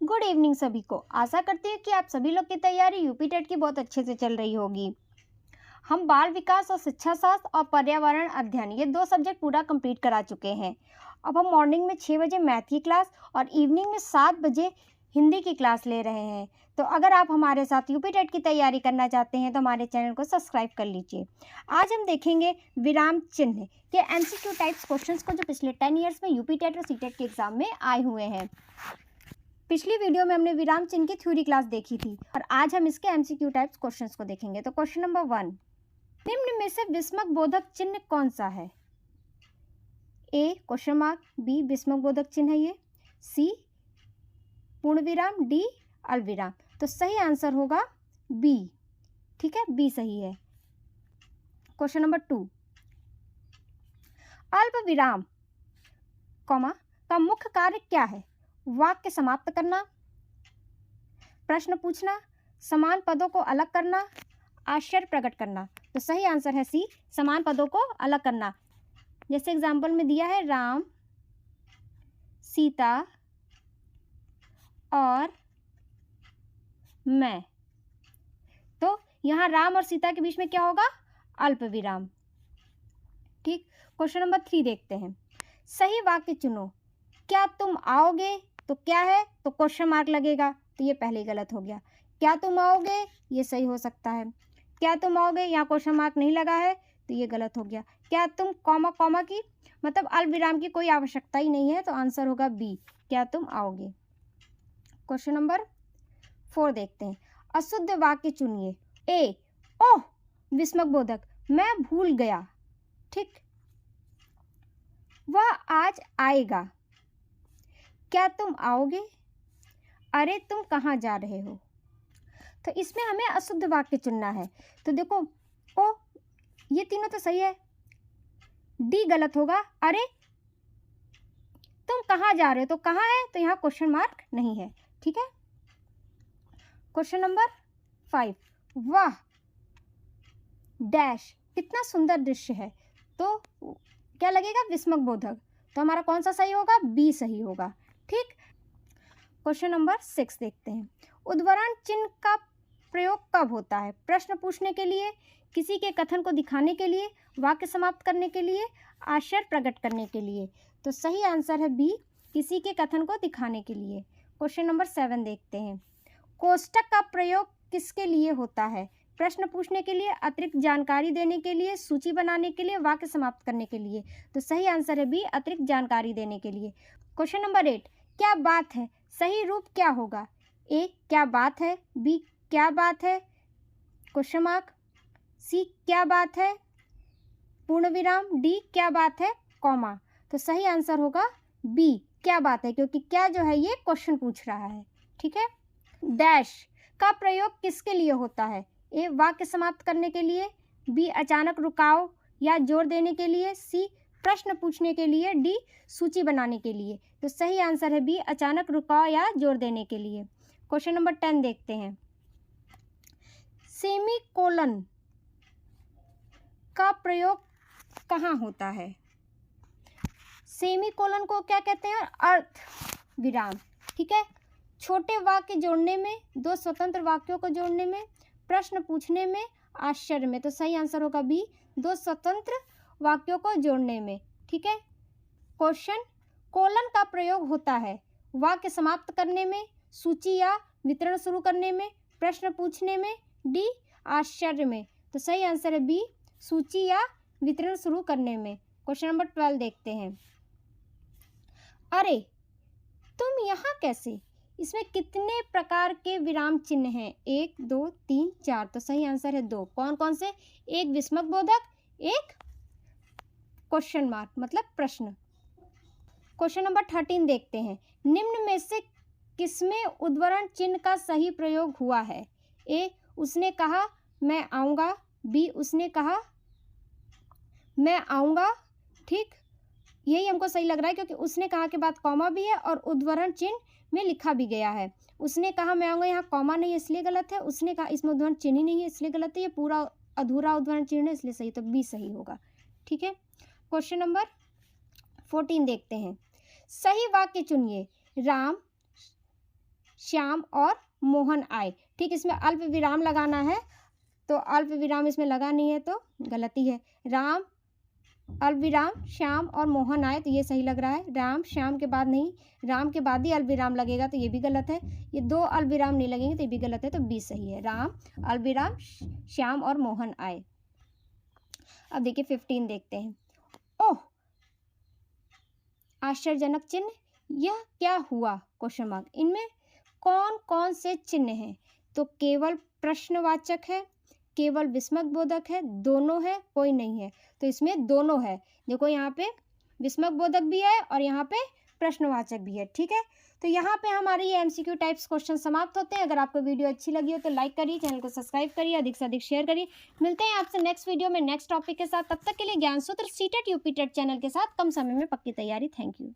Good evening सभी को। आशा करती हूँ कि आप सभी लोग की तैयारी यूपी टेट की बहुत अच्छे से चल रही होगी। हम बाल विकास और शिक्षा शास्त्र और पर्यावरण अध्ययन ये 2 सब्जेक्ट पूरा कंप्लीट करा चुके हैं। अब हम मॉर्निंग में 6 बजे मैथ की क्लास और इवनिंग में 7 बजे हिंदी की क्लास ले रहे हैं। तो अगर आप हमारे साथ यूपी टेट की तैयारी करना चाहते हैं तो हमारे चैनल को सब्सक्राइब कर लीजिए। आज हम देखेंगे विराम चिन्ह के एमसीक्यू टाइप्स क्वेश्चंस को जो पिछले 10 ईयर्स में यूपी टेट और सीटेट के एग्जाम में आए हुए हैं। पिछली वीडियो में हमने विराम चिन्ह की थ्योरी क्लास देखी थी और आज हम इसके एमसीक्यू टाइप्स क्वेश्चंस को देखेंगे। तो क्वेश्चन नंबर 1, निम्न में से विस्मक बोधक चिन्ह कौन सा है? ए क्वेश्चन मार्क, बी विस्मक बोधक चिन्ह है ये, सी पूर्ण विराम, डी अल्पविराम। तो सही आंसर होगा बी। ठीक है, बी सही है। क्वेश्चन नंबर 2, अल्प विराम कॉमा का मुख्य कार्य क्या है? वाक्य समाप्त करना, प्रश्न पूछना, समान पदों को अलग करना, आश्चर्य प्रकट करना। तो सही आंसर है सी, समान पदों को अलग करना। जैसे एग्जाम्पल में दिया है राम, सीता और मैं, तो यहाँ राम और सीता के बीच में क्या होगा? अल्प विराम। ठीक, क्वेश्चन नंबर 3 देखते हैं। सही वाक्य चुनो। क्या तुम आओगे तो क्या है? तो क्वेश्चन मार्क लगेगा, तो ये पहले ही गलत हो गया। क्या तुम आओगे ये सही हो सकता है। क्या तुम आओगे, यहाँ क्वेश्चन मार्क नहीं लगा है तो ये गलत हो गया। क्या तुम कॉमा कॉमा की मतलब अल्प विराम की कोई आवश्यकता ही नहीं है, तो आंसर होगा बी, क्या तुम आओगे। क्वेश्चन नंबर 4 देखते हैं। अशुद्ध वाक्य चुनिए। ए ओह विस्मक बोधक, मैं भूल गया। ठीक, वह आज आएगा। क्या तुम आओगे? अरे तुम कहाँ जा रहे हो? तो इसमें हमें अशुद्ध वाक्य चुनना है। तो देखो, ओ ये तीनों तो सही है, डी गलत होगा। अरे तुम कहाँ जा रहे हो, तो कहाँ है, तो यहाँ क्वेश्चन मार्क नहीं है। ठीक है, क्वेश्चन नंबर 5, वाह डैश कितना सुंदर दृश्य है। तो क्या लगेगा? विस्मक बोधक। तो हमारा कौन सा सही होगा? बी सही होगा। ठीक, क्वेश्चन नंबर 6 देखते हैं। उद्धरण चिन्ह का प्रयोग कब होता है? प्रश्न पूछने के लिए, किसी के कथन को दिखाने के लिए, वाक्य समाप्त करने के लिए, आश्चर्य प्रकट करने के लिए। तो सही आंसर है बी, किसी के कथन को दिखाने के लिए। क्वेश्चन नंबर 7 देखते हैं। कोष्टक का प्रयोग किसके लिए होता है? प्रश्न पूछने के लिए, अतिरिक्त जानकारी देने के लिए, सूची बनाने के लिए, वाक्य समाप्त करने के लिए। तो सही आंसर है बी, अतिरिक्त जानकारी देने के लिए। क्वेश्चन नंबर 8, क्या बात है? सही रूप क्या होगा? ए क्या बात है, बी क्या बात है क्वेश्चन मार्क, सी क्या बात है पूर्ण विराम, डी क्या बात है कॉमा। तो सही आंसर होगा बी, क्या बात है, क्योंकि क्या जो है ये क्वेश्चन पूछ रहा है। ठीक है, डैश का प्रयोग किसके लिए होता है? ए वाक्य समाप्त करने के लिए, बी अचानक रुकाव या जोर देने के लिए, सी प्रश्न पूछने के लिए, डी सूची बनाने के लिए। तो सही आंसर है बी, अचानक रुकाव या जोर देने के लिए। क्वेश्चन नंबर 10 देखते हैं। सेमीकोलन का प्रयोग कहाँ होता है? सेमीकोलन को क्या कहते हैं? अर्थ विराम। ठीक है, छोटे वाक्य जोड़ने में, दो स्वतंत्र वाक्यों को जोड़ने में, प्रश्न पूछने में, आश्चर्य में। तो सही आंसर होगा बी, दो स्वतंत्र वाक्यों को जोड़ने में। ठीक है, क्वेश्चन कोलन का प्रयोग होता है वाक्य समाप्त करने में, सूची या वितरण शुरू करने में, प्रश्न पूछने में, डी आश्चर्य में। तो सही आंसर है बी, सूची या वितरण शुरू करने में। क्वेश्चन नंबर 12 देखते हैं। अरे तुम यहाँ कैसे? इसमें कितने प्रकार के विराम चिन्ह हैं? 1 2 3 4। तो सही आंसर है 2। कौन कौन से? एक विस्मक बोधक, एक क्वेश्चन मार्क मतलब प्रश्न। क्वेश्चन नंबर 13 देखते हैं। निम्न में से किसमें उद्धरण चिन्ह का सही प्रयोग हुआ है? ए उसने कहा मैं आऊँगा, बी उसने कहा मैं आऊँगा। ठीक, यही हमको सही लग रहा है क्योंकि उसने कहा के बाद कॉमा भी है और उद्धरण चिन्ह में लिखा भी गया है। उसने कहा मैं आऊँगा, यहाँ कॉमा नहीं है इसलिए गलत है। उसने कहा, इसमें उद्धरण चिन्ह ही नहीं है इसलिए गलत है। ये पूरा अधूरा उद्धरण चिन्ह है इसलिए सही, तो बी सही होगा। ठीक है, क्वेश्चन नंबर 14 देखते हैं। सही वाक्य चुनिए। राम श्याम और मोहन आए। ठीक, इसमें अल्प विराम लगाना है, तो अल्प विराम इसमें लगा नहीं है तो गलती है। राम अल्प विराम श्याम और मोहन आए, तो ये सही लग रहा है। राम श्याम के बाद नहीं, राम के बाद ही अल्प विराम लगेगा, तो ये भी गलत है। ये दो अल्प विराम नहीं लगेंगे तो ये भी गलत है, तो बी सही है। राम अल्प विराम श्याम और मोहन आए। अब देखिए 15 देखते हैं। ओह, आश्चर्यजनक चिन्ह, यह क्या हुआ? Question mark. इनमें कौन कौन से चिन्ह हैं? तो केवल प्रश्नवाचक है, केवल विस्मक बोधक है, दोनों है, कोई नहीं है। तो इसमें दोनों है। देखो यहाँ पे विस्मक बोधक भी है और यहाँ पे प्रश्नवाचक भी है। ठीक है, तो यहाँ पे हमारे ये MCQ टाइप्स क्वेश्चन समाप्त होते हैं। अगर आपको वीडियो अच्छी लगी हो तो लाइक करिए, चैनल को सब्सक्राइब करिए, अधिक से अधिक शेयर करिए। मिलते हैं आपसे नेक्स्ट वीडियो में नेक्स्ट टॉपिक के साथ। तब तक के लिए ज्ञान सूत्र सीटेट यूपी टेट चैनल के साथ कम समय में पक्की तैयारी। Thank you.